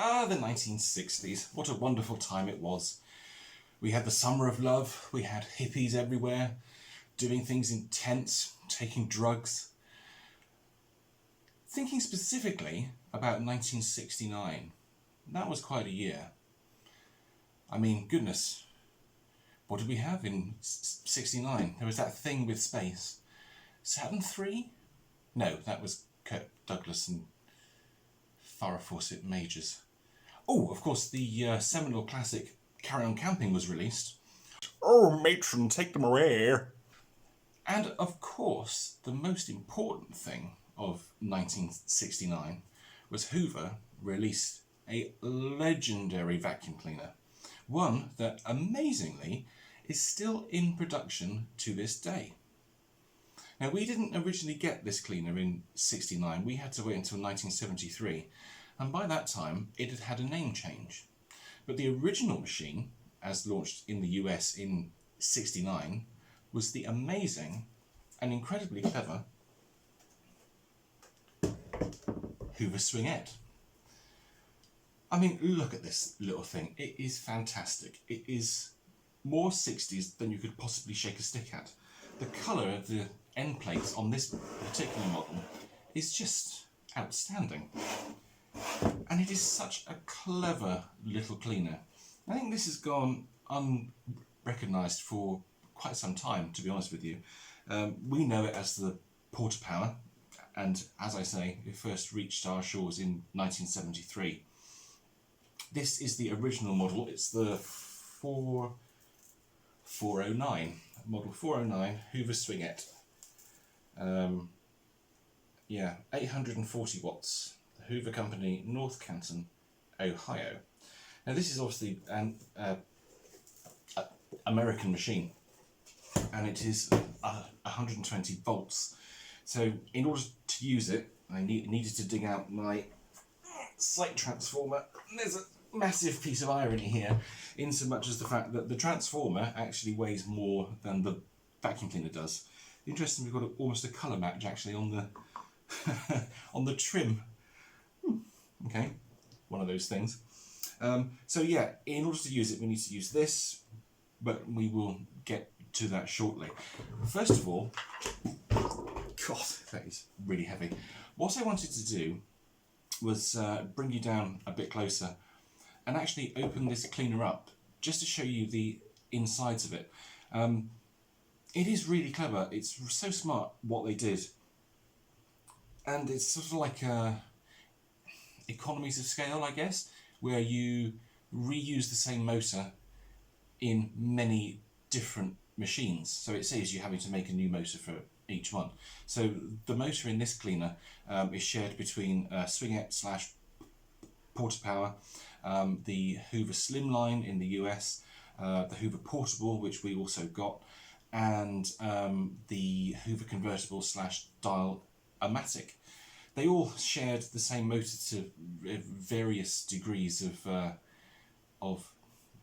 Ah, the 1960s. What a wonderful time it was. We had the summer of love, we had hippies everywhere, doing things in tents, taking drugs. Thinking specifically about 1969, that was quite a year. I mean, goodness, what did we have in 69? There was that thing with space. Saturn III? No, that was Kirk Douglas and Farrah Fawcett Majors. Oh, of course, the seminal classic Carry On Camping was released. Oh, matron, take them away. And of course, the most important thing of 1969 was Hoover released a legendary vacuum cleaner. One that, amazingly, is still in production to this day. Now, we didn't originally get this cleaner in 69, we had to wait until 1973, and by that time it had had a name change. But the original machine, as launched in the US in 69, was the amazing and incredibly clever Hoover Swingette. I mean, look at this little thing. It is fantastic. It is more 60s than you could possibly shake a stick at. The colour of the end plates on this particular model is just outstanding. And it is such a clever little cleaner. I think this has gone unrecognised for quite some time, to be honest with you. We know it as the PortaPower, and as I say, it first reached our shores in 1973. This is the original model. It's the 409, model 409 Hoover Swingette. Yeah, 840 watts. The Hoover Company, North Canton, Ohio. Now this is obviously an American machine, and it is 120 volts. So in order to use it, I needed to dig out my site transformer. There's a massive piece of irony here, in so much as the fact that the transformer actually weighs more than the vacuum cleaner does. Interesting, we've got almost a colour match actually on the on the trim. Okay, one of those things. So yeah, in order to use it, we need to use this, but we will get to that shortly. First of all, God, that is really heavy. What I wanted to do was bring you down a bit closer and actually open this cleaner up, just to show you the insides of it. It is really clever. It's so smart what they did. And it's sort of like economies of scale, I guess, where you reuse the same motor in many different machines. So it saves you having to make a new motor for each one. So the motor in this cleaner is shared between Swingette / PortaPower, the Hoover Slimline in the US, the Hoover Portable, which we also got, and the Hoover Convertible / Dial-O-Matic. They all shared the same motor to various degrees of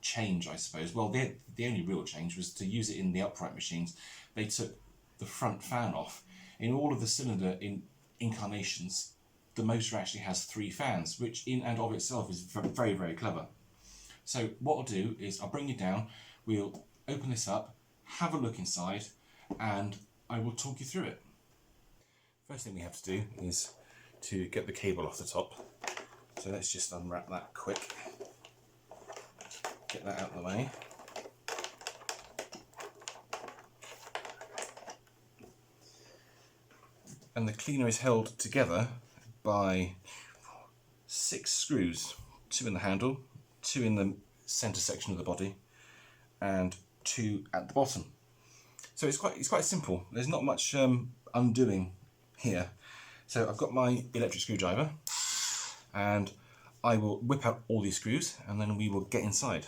change, I suppose. Well, the only real change was to use it in the upright machines. They took the front fan off. In all of the cylinder incarnations, the motor actually has 3 fans, which in and of itself is very, very clever. So what I'll do is I'll bring you down, we'll open this up, have a look inside, and I will talk you through it. First thing we have to do is to get the cable off the top. So let's just unwrap that quick. Get that out of the way. And the cleaner is held together by 6 screws, 2 in the handle, 2 in the centre section of the body, and 2 at the bottom. So it's quite simple. There's not much undoing here. So I've got my electric screwdriver, and I will whip out all these screws, and then we will get inside.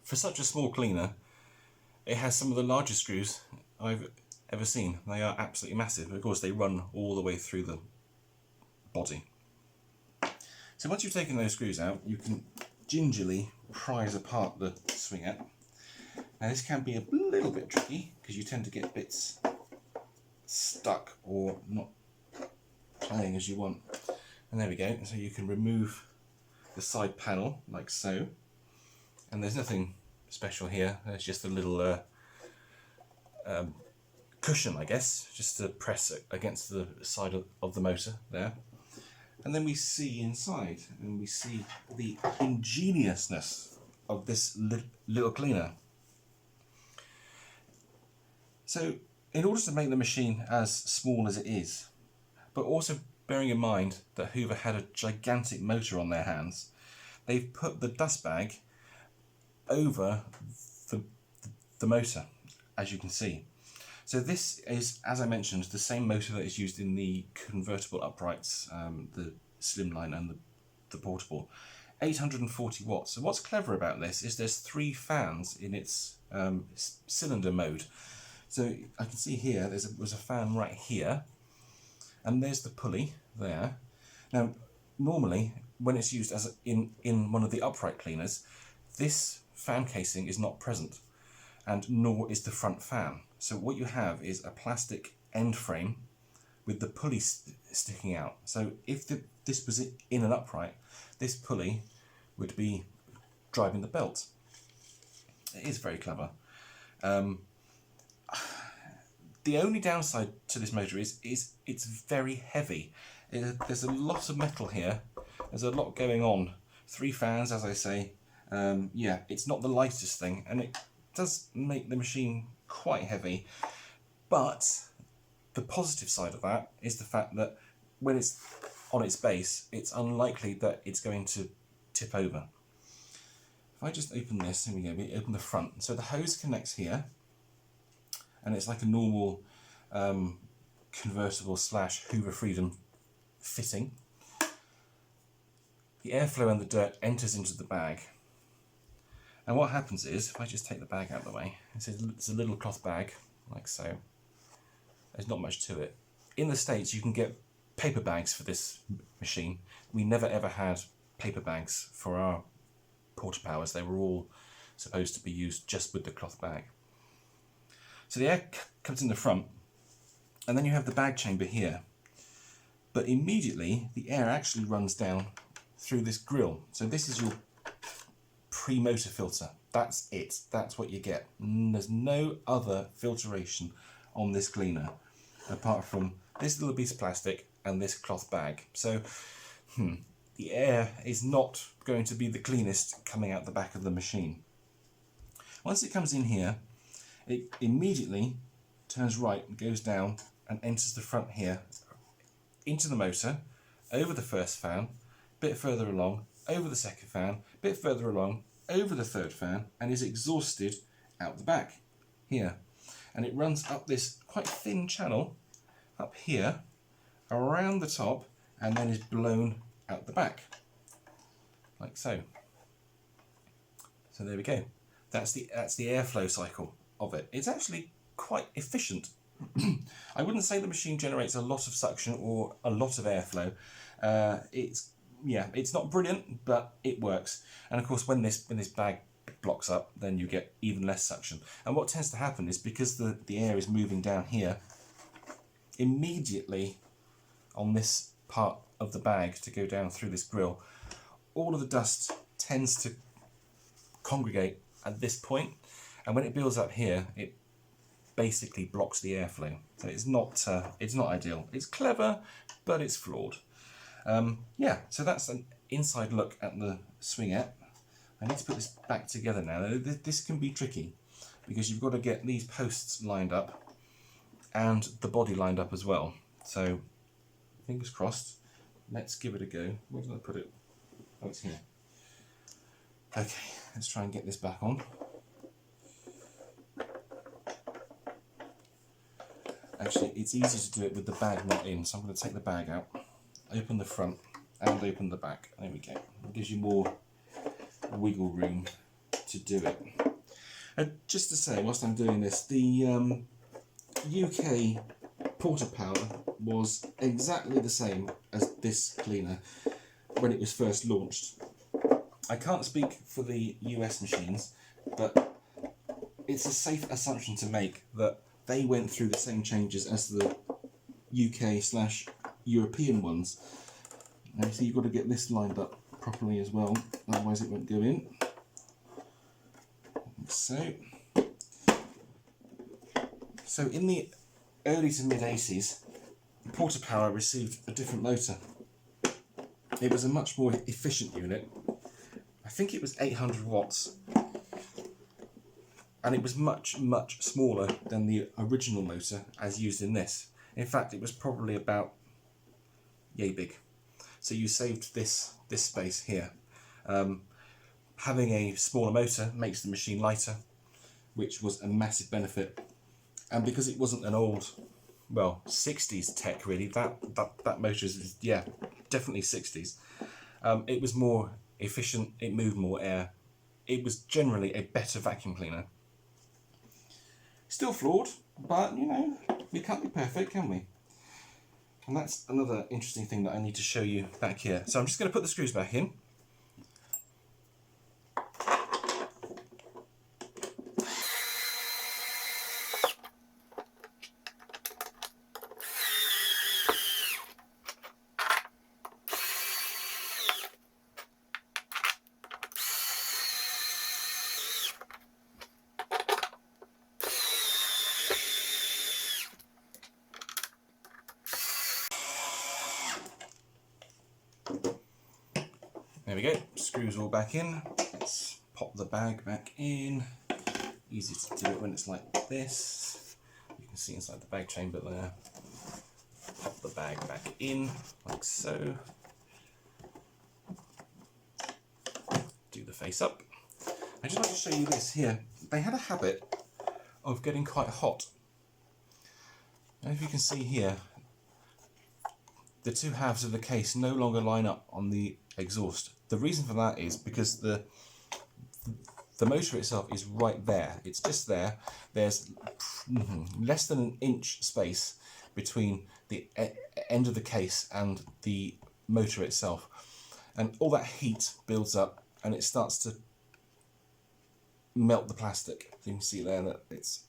For such a small cleaner, it has some of the largest screws I've ever seen. They are absolutely massive. Of course, they run all the way through body. So once you've taken those screws out, you can gingerly prise apart the swingette. Now this can be a little bit tricky because you tend to get bits stuck or not playing as you want. And there we go. So you can remove the side panel like so. And there's nothing special here. There's just a little cushion, I guess, just to press it against the side of the motor there. And then we see inside, and we see the ingeniousness of this little cleaner. So in order to make the machine as small as it is, but also bearing in mind that Hoover had a gigantic motor on their hands, they've put the dust bag over the motor, as you can see. So this is, as I mentioned, the same motor that is used in the convertible uprights, the slimline and the portable, 840 watts. So what's clever about this is there's 3 fans in its cylinder mode. So I can see here there's a fan right here, and there's the pulley there. Now normally when it's used as in one of the upright cleaners, this fan casing is not present, and nor is the front fan. So what you have is a plastic end frame with the pulley sticking out. So if this was in an upright, this pulley would be driving the belt. It is very clever. The only downside to this motor is it's very heavy. There's a lot of metal here. There's a lot going on. 3 fans, as I say. Yeah, it's not the lightest thing, and it does make the machine quite heavy. But the positive side of that is the fact that when it's on its base, it's unlikely that it's going to tip over. If I just open this, here we go, we open the front. So the hose connects here, and it's like a normal convertible / Hoover Freedom fitting. The airflow and the dirt enters into the bag. And what happens is, if I just take the bag out of the way, it's a little cloth bag, like so. There's not much to it. In the States, you can get paper bags for this machine. We never ever had paper bags for our PortaPowers. They were all supposed to be used just with the cloth bag. So the air comes in the front, and then you have the bag chamber here. But immediately, the air actually runs down through this grill. So this is your pre-motor filter. That's it. That's what you get. There's no other filtration on this cleaner apart from this little piece of plastic and this cloth bag. So the air is not going to be the cleanest coming out the back of the machine. Once it comes in here, it immediately turns right and goes down and enters the front here, into the motor, over the first fan, a bit further along, over the second fan, a bit further along, over the third fan, and is exhausted out the back here. And it runs up this quite thin channel up here, around the top, and then is blown out the back, like so. So there we go. That's the airflow cycle of it. It's actually quite efficient. I wouldn't say the machine generates a lot of suction or a lot of airflow. It's not brilliant, but it works. And of course, when this bag blocks up, then you get even less suction. And what tends to happen is, because the air is moving down here, immediately on this part of the bag to go down through this grill, all of the dust tends to congregate at this point, and when it builds up here, it basically blocks the airflow. So it's not ideal. It's clever, but it's flawed. So that's an inside look at the swingette. I need to put this back together now. This can be tricky because you've got to get these posts lined up and the body lined up as well. So fingers crossed. Let's give it a go. Where did I put it? Oh, it's here. Okay, let's try and get this back on. Actually, it's easy to do it with the bag not in, so I'm going to take the bag out, open the front and open the back. There we go. It gives you more wiggle room to do it. And just to say, whilst I'm doing this, the UK PortaPower was exactly the same as this cleaner when it was first launched. I can't speak for the US machines, but it's a safe assumption to make that they went through the same changes as the UK/European ones. Now, so you've got to get this lined up properly as well, otherwise it won't go in. So in the early to mid 80s, PortaPower received a different motor. It was a much more efficient unit. I think it was 800 watts, and it was much smaller than the original motor as used in this. In fact, it was probably about yay big. So you saved this space here. Having a smaller motor makes the machine lighter, which was a massive benefit. And because it wasn't an old, well, 60s tech really, that motor is, yeah, definitely 60s. It was more efficient, it moved more air. It was generally a better vacuum cleaner. Still flawed, but you know, we can't be perfect, can we? And that's another interesting thing that I need to show you back here. So I'm just going to put the screws back in. There we go, screws all back in. Let's pop the bag back in. Easy to do it when it's like this. You can see inside the bag chamber there. Pop the bag back in, like so. Do the face up. I'd just like to show you this here. They had a habit of getting quite hot. And if you can see here, the two halves of the case no longer line up on the exhaust. The reason for that is because the motor itself is right there. It's just there. There's less than an inch space between the end of the case and the motor itself. And all that heat builds up and it starts to melt the plastic. You can see there that it's,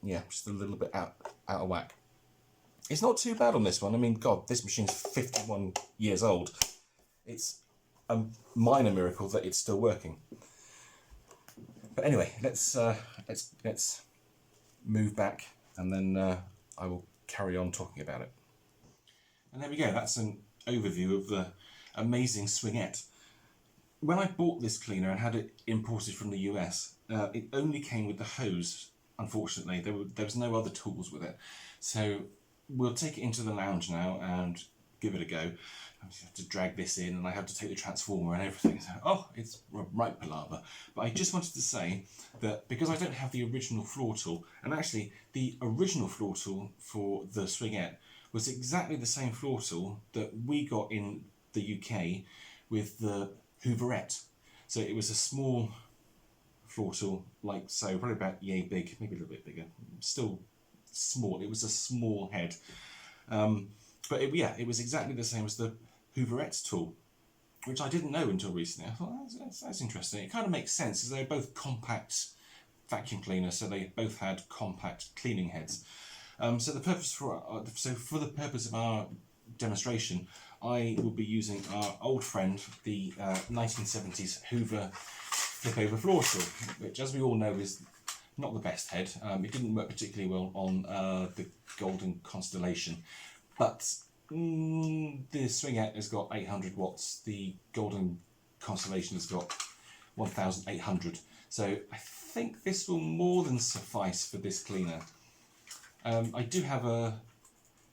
yeah, just a little bit out of whack. It's not too bad on this one. I mean, God, this machine's 51 years old. It's a minor miracle that it's still working. But anyway, let's move back, and then I will carry on talking about it. And there we go. That's an overview of the amazing Swingette. When I bought this cleaner and had it imported from the US, it only came with the hose. Unfortunately, there was no other tools with it. So we'll take it into the lounge now and give it a go. I have to drag this in, and I have to take the transformer and everything. So, oh, it's right palaver. But I just wanted to say that because I don't have the original floor tool, and actually the original floor tool for the Swingette was exactly the same floor tool that we got in the UK with the Hooverette. So it was a small floor tool, like so, probably about yay big, maybe a little bit bigger. Still small. It was a small head. But it was exactly the same as the Hooverette tool, which I didn't know until recently. I thought, that's interesting. It kind of makes sense, because they're both compact vacuum cleaners, so they both had compact cleaning heads. So the purpose for the purpose of our demonstration, I will be using our old friend, the 1970s Hoover flip over floor tool, which, as we all know, is not the best head. It didn't work particularly well on the Golden Constellation, but the Swingette has got 800 watts. The Golden Constellation has got 1,800. So I think this will more than suffice for this cleaner. I do have a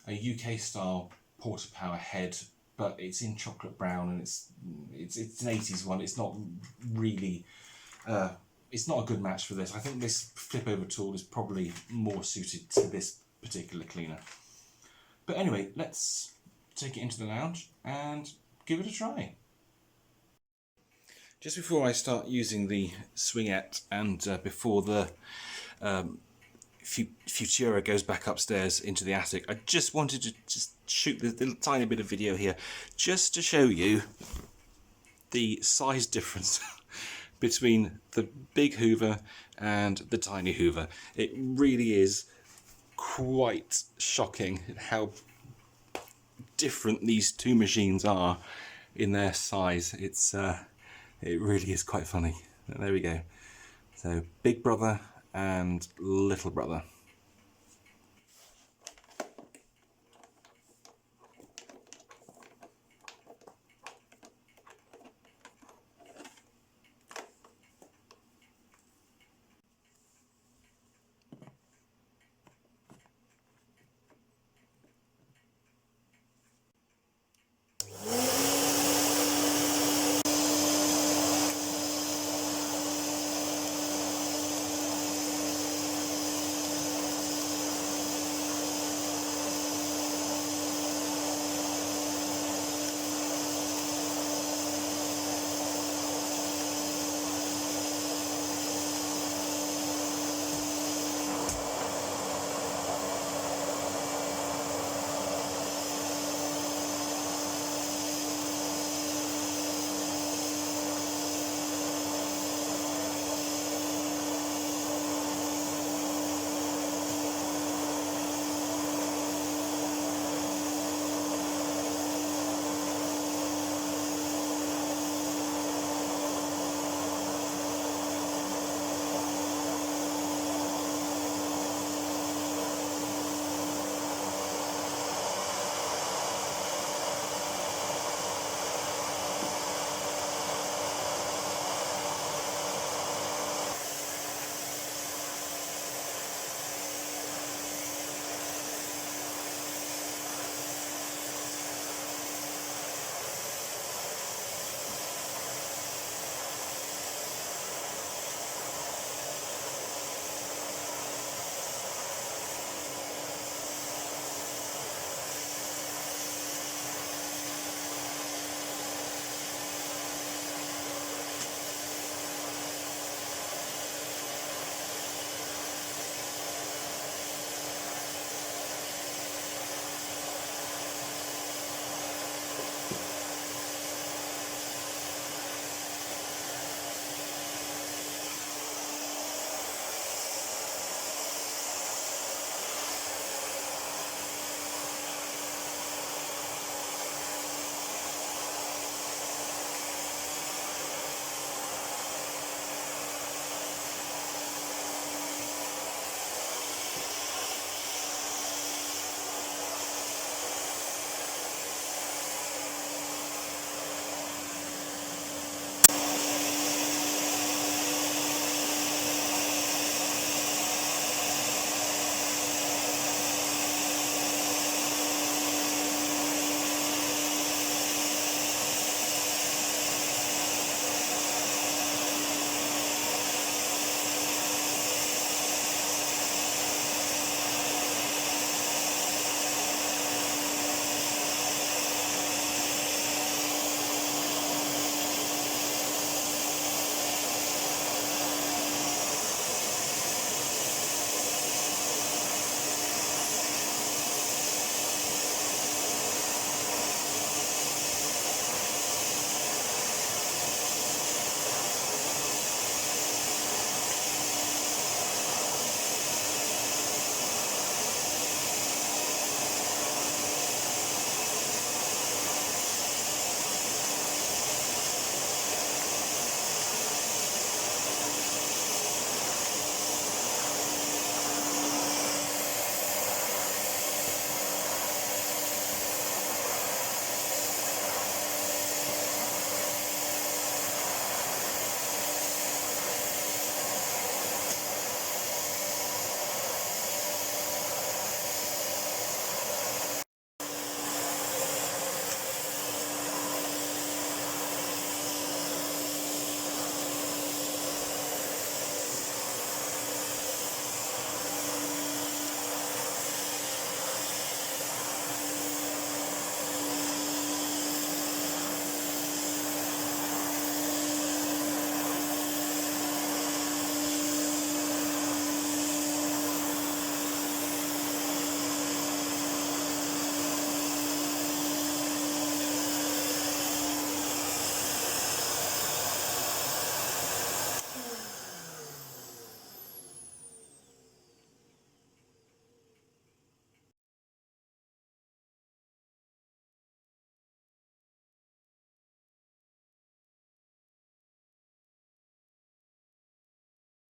UK style PortaPower head, but it's in chocolate brown, and it's an 80s one. It's not really. It's not a good match for this. I think this flip over tool is probably more suited to this particular cleaner. But anyway, let's take it into the lounge and give it a try. Just before I start using the Swingette, and before the Futura goes back upstairs into the attic, I just wanted to just shoot this little tiny bit of video here just to show you the size difference between the big Hoover and the tiny Hoover. It really is quite shocking how different these two machines are in their size. It really is quite funny. There we go. So big brother and little brother.